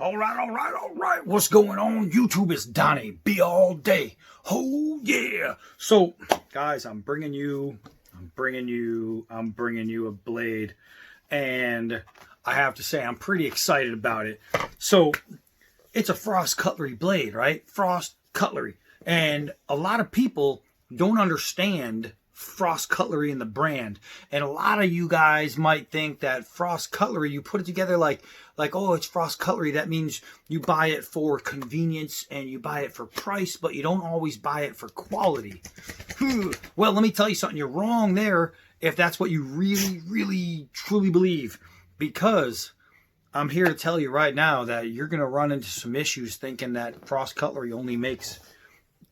All right, all right, all right. What's going on? YouTube is Donnie B all day. Oh yeah. So, guys, I'm bringing you a blade, and I have to say I'm pretty excited about it. So, it's a Frost Cutlery blade, right? Frost Cutlery, and a lot of people don't understand Frost Cutlery and the brand, and a lot of you guys might think that Frost Cutlery, you put it together like oh, it's Frost Cutlery, that means you buy it for convenience and you buy it for price, but you don't always buy it for quality. Well, let me tell you something, you're wrong there if that's what you really truly believe, because I'm here to tell you right now that you're going to run into some issues thinking that Frost Cutlery only makes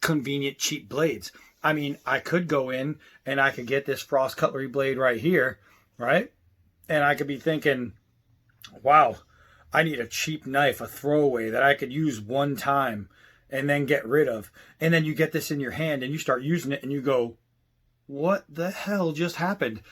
convenient, cheap blades. I mean, I could go in and I could get this Frost Cutlery blade right here, right? And I could be thinking, wow, I need a cheap knife, a throwaway that I could use one time and then get rid of. And then you get this in your hand and you start using it and you go, what the hell just happened?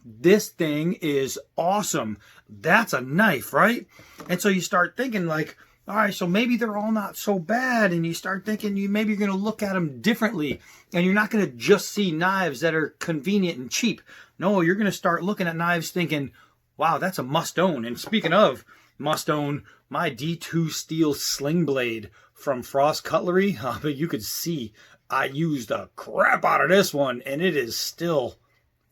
This thing is awesome. That's a knife, right? And so you start thinking like, all right, so maybe they're all not so bad, and you start thinking maybe you're going to look at them differently, and you're not going to just see knives that are convenient and cheap. No, you're going to start looking at knives thinking, wow, that's a must-own. And speaking of must-own, my D2 steel sling blade from Frost Cutlery, but you could see I used the crap out of this one, and it is still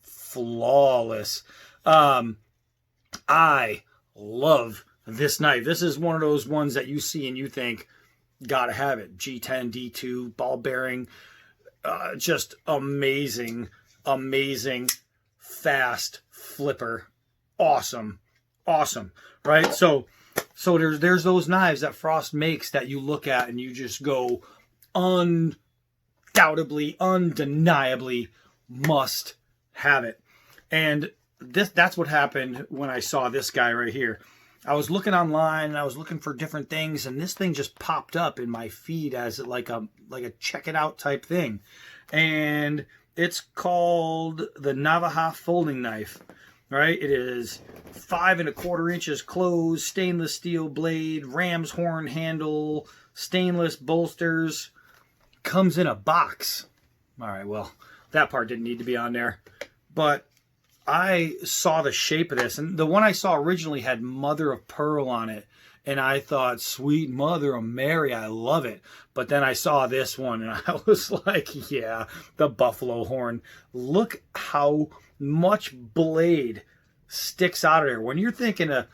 flawless. I love this knife. This is one of those ones that you see and you think, gotta have it. G10, D2, ball bearing, just amazing, fast flipper. Awesome, right? So there's those knives that Frost makes that you look at and you just go, undoubtedly, undeniably, must have it. And that's what happened when I saw this guy right here. I was looking online and I was looking for different things, and this thing just popped up in my feed as like a check it out type thing. And it's called the Navajo folding knife, right? It is 5 1/4 inches closed, stainless steel blade, ram's horn handle, stainless bolsters, comes in a box. All right, well, that part didn't need to be on there, but I saw the shape of this, and the one I saw originally had mother of pearl on it, and I thought, sweet mother of Mary, I love it. But then I saw this one, and I was like, yeah, the buffalo horn. Look how much blade sticks out of there. When you're thinking to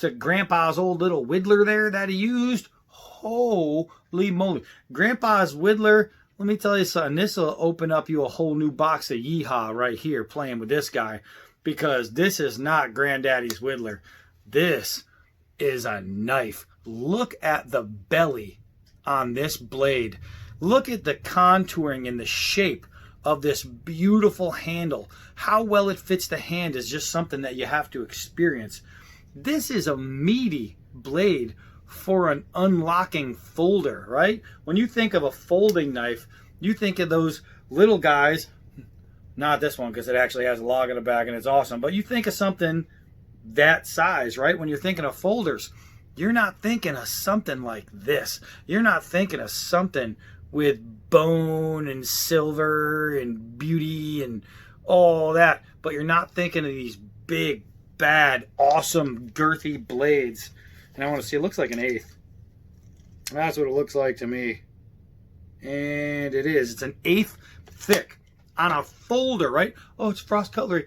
Grandpa's old little whittler there that he used, holy moly. Grandpa's whittler, let me tell you something, this will open up you a whole new box of yeehaw right here playing with this guy, because this is not Granddaddy's whittler. This is a knife. Look at the belly on this blade. Look at the contouring and the shape of this beautiful handle. How well it fits the hand is just something that you have to experience. This is a meaty blade for an unlocking folder, right? When you think of a folding knife, you think of those little guys, not this one because it actually has a log in the back and it's awesome, but you think of something that size, right? When you're thinking of folders, you're not thinking of something like this. You're not thinking of something with bone and silver and beauty and all that, but you're not thinking of these big, bad, awesome, girthy blades. And I want to see, it looks like an 1/8. That's what it looks like to me. And it is. It's an 1/8 thick on a folder, right? Oh, it's Frost Cutlery.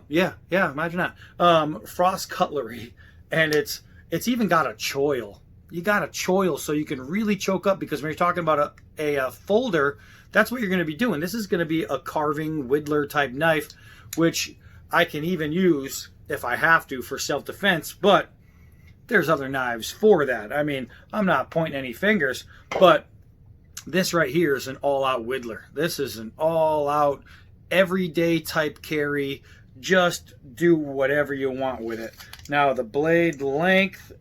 Yeah, imagine that. Frost Cutlery. And it's even got a choil. You got a choil so you can really choke up, because when you're talking about a folder, that's what you're going to be doing. This is going to be a carving, whittler type knife, which I can even use if I have to for self-defense, but there's other knives for that. I mean, I'm not pointing any fingers, but this right here is an all-out whittler. This is an all-out, everyday type carry. Just do whatever you want with it. Now, the blade length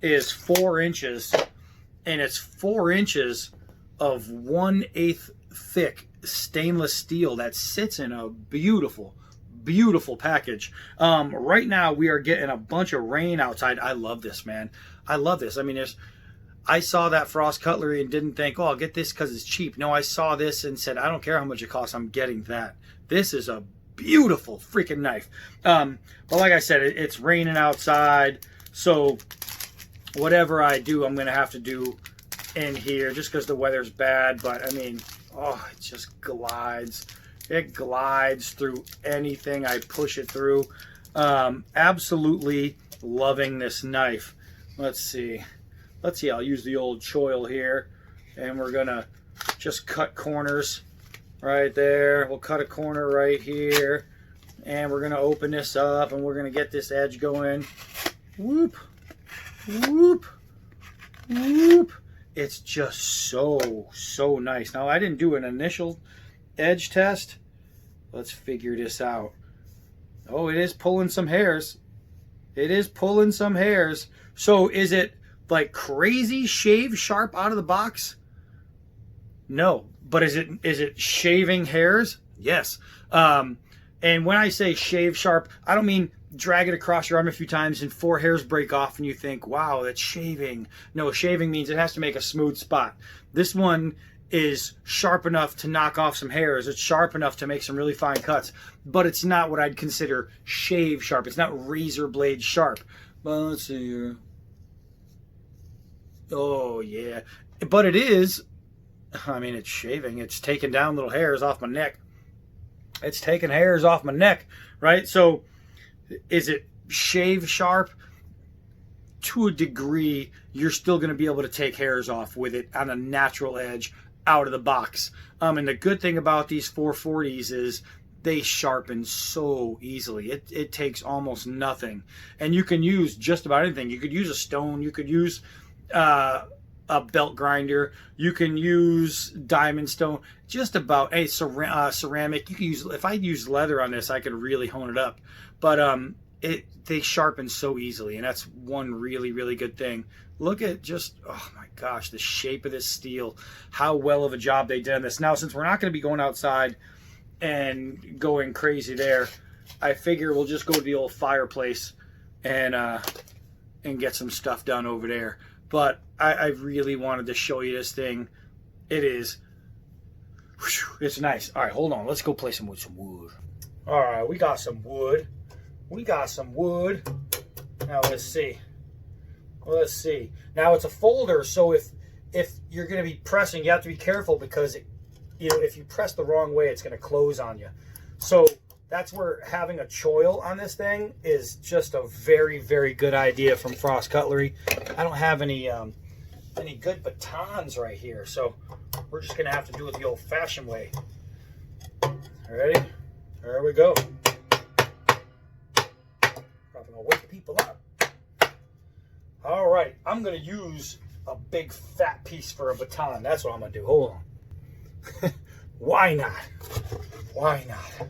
is 4 inches, and it's 4 inches of 1/8 thick stainless steel that sits in a beautiful package. Right now we are getting a bunch of rain outside. I love this, man. I love this. I mean, I saw that Frost Cutlery and didn't think, oh, I'll get this because it's cheap. No, I saw this and said, I don't care how much it costs, I'm getting that. This is a beautiful freaking knife. But like I said, it's raining outside, so whatever I do, I'm going to have to do in here just because the weather's bad. But I mean, oh, it just glides. It glides through anything I push it through. Absolutely loving this knife. Let's see. I'll use the old choil here, and we're gonna just cut corners right there. We'll cut a corner right here, and we're gonna open this up, and we're gonna get this edge going. Whoop, whoop, whoop. It's just so nice. Now, I didn't do an initial edge test. Let's figure this out. Oh, it is pulling some hairs. It is pulling some hairs. So is it like crazy shave sharp out of the box? No. But is it shaving hairs? Yes. And when I say shave sharp, I don't mean drag it across your arm a few times and 4 hairs break off and you think, wow, that's shaving. No, shaving means it has to make a smooth spot. This one is sharp enough to knock off some hairs. It's sharp enough to make some really fine cuts, but it's not what I'd consider shave sharp. It's not razor blade sharp. But let's see here. Oh, yeah. But it is, I mean, it's shaving. It's taking down little hairs off my neck. It's taking hairs off my neck, right? So is it shave sharp? To a degree, you're still going to be able to take hairs off with it on a natural edge out of the box. And the good thing about these 440s is they sharpen so easily. It takes almost nothing. And you can use just about anything. You could use a stone. You could use a belt grinder. You can use diamond stone. Just about ceramic. You can use. If I use leather on this, I could really hone it up. But they sharpen so easily, and that's one really good thing. Look at just, oh my gosh, the shape of this steel. How well of a job they did on this. Now, since we're not going to be going outside and going crazy there, I figure we'll just go to the old fireplace and get some stuff done over there. But I really wanted to show you this thing. It is, it's nice. All right, hold on. Let's go play some wood. All right, we got some wood. Now let's see. Now it's a folder, so if you're going to be pressing, you have to be careful because if you press the wrong way, it's going to close on you. So that's where having a choil on this thing is just a very good idea from Frost Cutlery. I don't have any good batons right here, so we're just going to have to do it the old-fashioned way. Ready? There we go. Probably gonna wake people up. All right, I'm gonna use a big fat piece for a baton. That's what I'm gonna do. Hold on. Why not? Why not?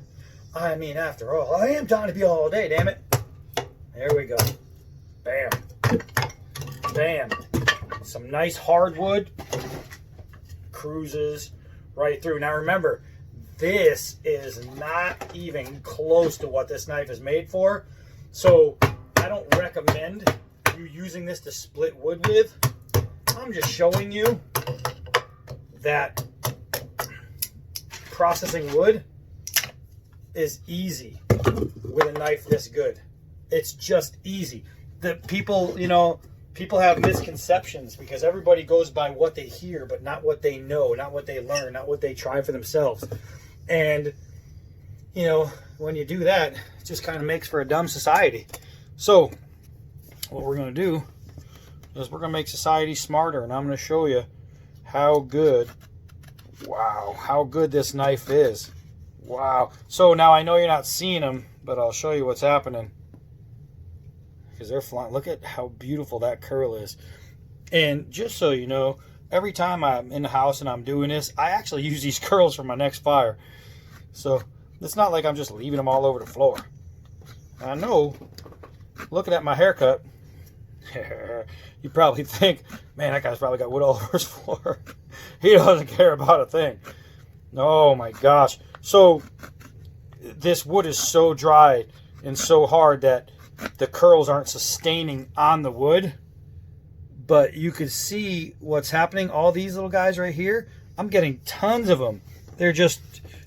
I mean, after all, I am trying to be all day, damn it. There we go. Bam. Bam. Some nice hardwood. Cruises right through. Now remember, this is not even close to what this knife is made for. So I don't recommend you using this to split wood with. I'm just showing you that processing wood is easy with a knife this good. It's just easy. The people, people have misconceptions because everybody goes by what they hear, but not what they know, not what they learn, not what they try for themselves. And, when you do that, it just kind of makes for a dumb society. So, what we're going to do is we're going to make society smarter, and I'm going to show you how good, wow, how good this knife is. Wow. So now I know you're not seeing them, but I'll show you what's happening. Because they're flying. Look at how beautiful that curl is. And just so you know, every time I'm in the house and I'm doing this, I actually use these curls for my next fire. So it's not like I'm just leaving them all over the floor. I know, looking at my haircut, you probably think, man, that guy's probably got wood all over his floor. He doesn't care about a thing. Oh my gosh. So this wood is so dry and so hard that the curls aren't sustaining on the wood. but you could see what's happening. All these little guys right here, I'm getting tons of them. They're just,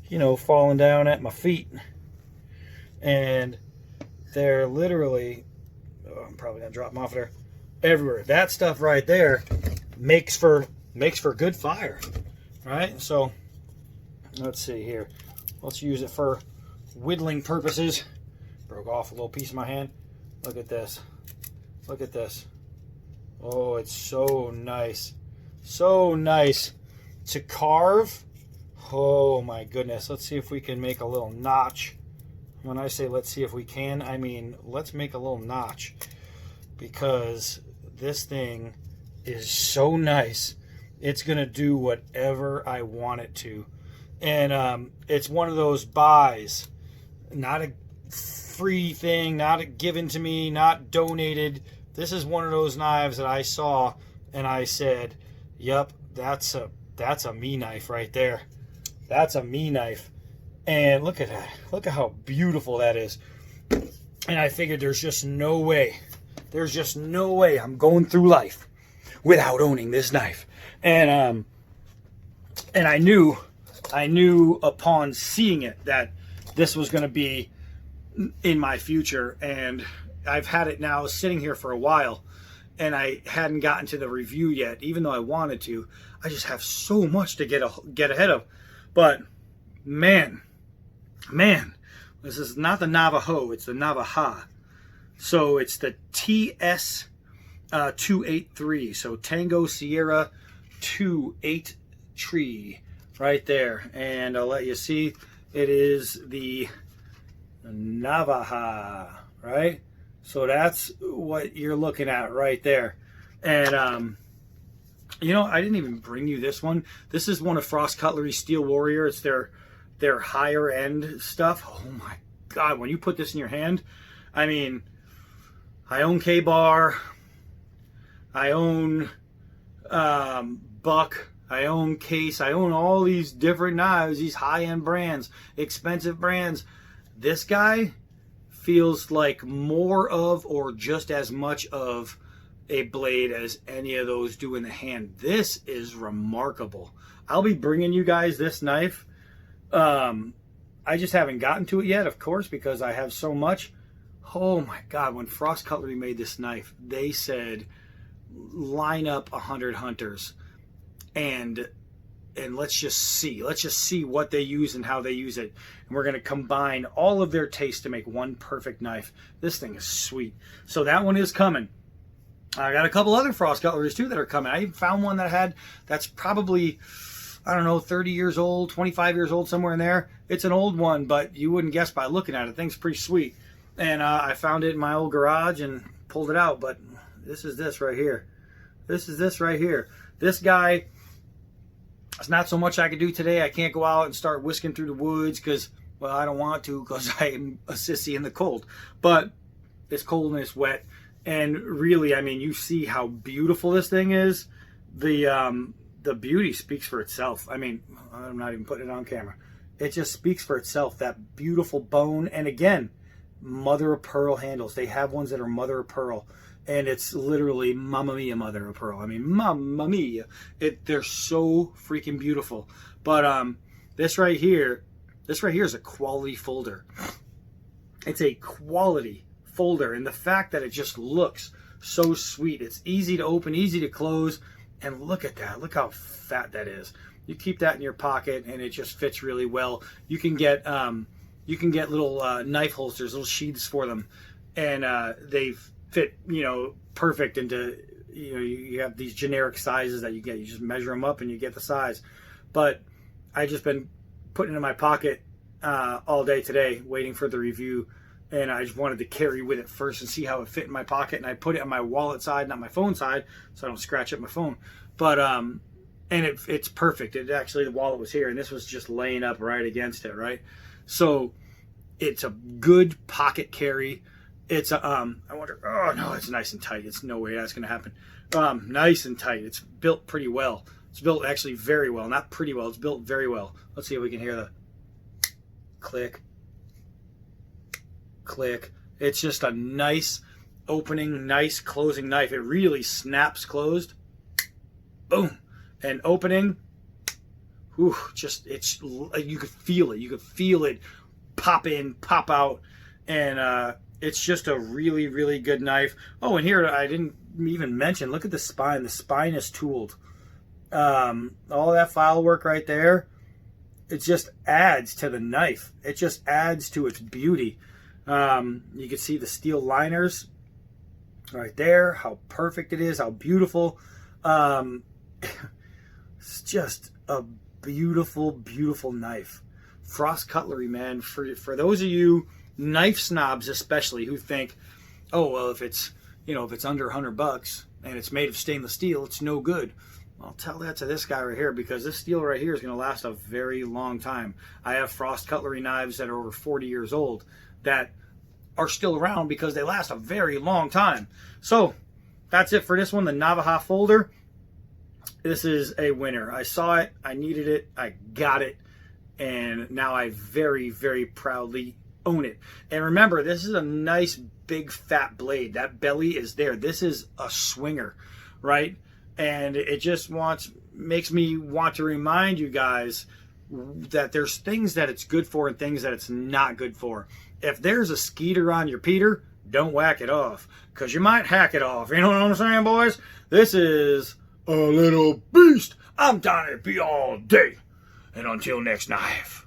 you know, falling down at my feet. And they're literally, oh, I'm probably gonna drop them off there, everywhere. That stuff right there makes for good fire, right? So let's see here. Let's use it for whittling purposes. Broke off a little piece of my hand. Look at this. Look at this. Oh, it's so nice. So nice to carve. Oh my goodness. Let's see if we can make a little notch. When I say let's see if we can, I mean let's make a little notch, because this thing is so nice. It's going to do whatever I want it to. And it's one of those buys, not a free thing, not a given to me, not donated. This is one of those knives that I saw and I said, yep, that's a me knife right there. That's a me knife. And look at that. Look at how beautiful that is. And I figured there's just no way. There's just no way I'm going through life without owning this knife. And I knew upon seeing it that this was going to be in my future. And I've had it now sitting here for a while, and I hadn't gotten to the review yet, even though I wanted to. I just have so much to get ahead of. But man, this is not the Navajo, it's the Navaja. So it's the TS 283. So Tango Sierra 283 right there. And I'll let you see, it is the Navaja, right? So that's what you're looking at right there. And you know, I didn't even bring you this one. This is one of Frost Cutlery Steel Warrior. It's their higher end stuff. Oh my God, when you put this in your hand, I mean, I own K-Bar, I own Buck, I own Case, I own all these different knives, these high-end brands, expensive brands. This guy feels like more of, or just as much of, a blade as any of those do in the hand. This is remarkable. I'll be bringing you guys this knife. I just haven't gotten to it yet, of course, because I have so much. Oh my God, when Frost Cutlery made this knife, they said line up 100 hunters and let's just see what they use and how they use it. And we're going to combine all of their tastes to make one perfect knife. This thing is sweet. So that one is coming. I got a couple other Frost Cutleries too that are coming. I found one that's probably, I don't know, 30 years old, 25 years old, somewhere in there. It's an old one, but you wouldn't guess by looking at it. The thing's pretty sweet. And I found it in my old garage and pulled it out. But this is this right here. This is this right here. This guy, it's not so much I could do today. I can't go out and start whisking through the woods because, well, I don't want to, because I'm a sissy in the cold. But it's cold and it's wet. And really, I mean, you see how beautiful this thing is. The beauty speaks for itself. I mean, I'm not even putting it on camera. It just speaks for itself. That beautiful bone. And again, mother of pearl handles. They have ones that are mother of pearl. And it's literally Mamma Mia mother of pearl. I mean, Mamma Mia. They're so freaking beautiful. But this right here is a quality folder. It's a quality folder, and the fact that it just looks so sweet. It's easy to open, easy to close, and look at that. Look how fat that is. You keep that in your pocket and it just fits really well. You can get little knife holsters, little sheaths for them, and they fit, you know, perfect into, you know, you have these generic sizes that you get. You just measure them up and you get the size. But I just been putting it in my pocket all day today waiting for the review. And I just wanted to carry with it first and see how it fit in my pocket. And I put it on my wallet side, not my phone side, so I don't scratch up my phone. But and it's perfect. It actually, the wallet was here, and this was just laying up right against it, right? So it's a good pocket carry. It's a I wonder. Oh no, it's nice and tight. It's no way that's going to happen. Nice and tight. It's built pretty well. It's built actually very well. Not pretty well. It's built very well. Let's see if we can hear the click. Click. It's just a nice, opening, nice closing knife. It really snaps closed. Boom. And opening. Whew, just, it's, you could feel it. You could feel it pop in, pop out. And it's just a really, really good knife. Oh, and here I didn't even mention, look at the spine. The spine is tooled. All that file work right there, it just adds to the knife. It just adds to its beauty. You can see the steel liners right there, how perfect it is, how beautiful. It's just a beautiful, beautiful knife. Frost Cutlery, man. For those of you knife snobs especially who think, oh, well, if it's, you know, if it's under $100 and it's made of stainless steel, it's no good. I'll tell that to this guy right here, because this steel right here is going to last a very long time. I have Frost Cutlery knives that are over 40 years old that are still around because they last a very long time. So that's it for this one, the Navajo folder. This is a winner. I saw it, I needed it, I got it, and now I very, very proudly own it. And remember, this is a nice big fat blade. That belly is there. This is a swinger, right? And it just makes me want to remind you guys that there's things that it's good for and things that it's not good for. If there's a skeeter on your Peter, don't whack it off, because you might hack it off. You know what I'm saying, boys? This is a little beast. I'm Donnie B all day. And until next knife.